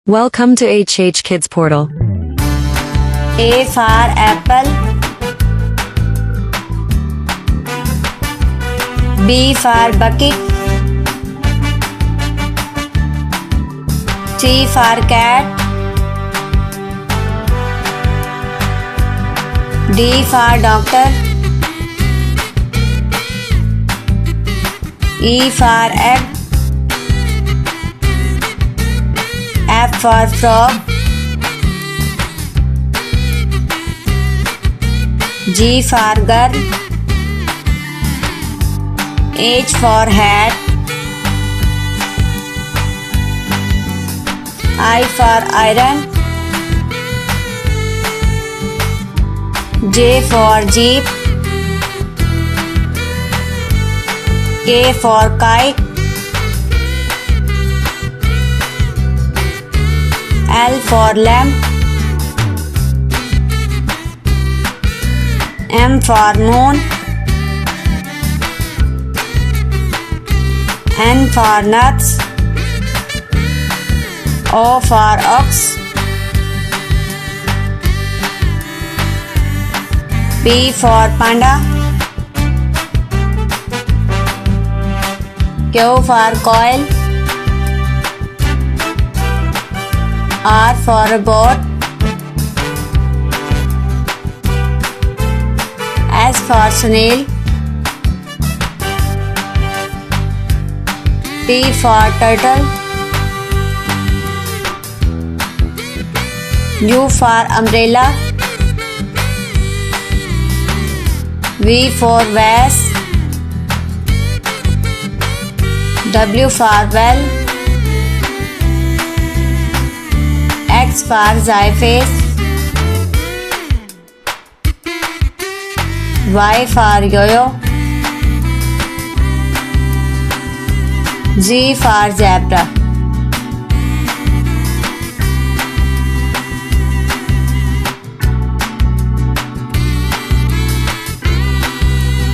Welcome to HH Kids Portal. A for apple. B for bucket. C for cat. D for doctor. E for egg. F for frog. G for girl. H for hat. I for iron. J for jeep. K for kite. L for lamp. M for moon. N for nuts. O for ox. P for panda. Q for coil. R for robot. S for snail. T for turtle. U for umbrella. V for vase. W for well. X for xyphase. Y for yo-yo. Z for zebra.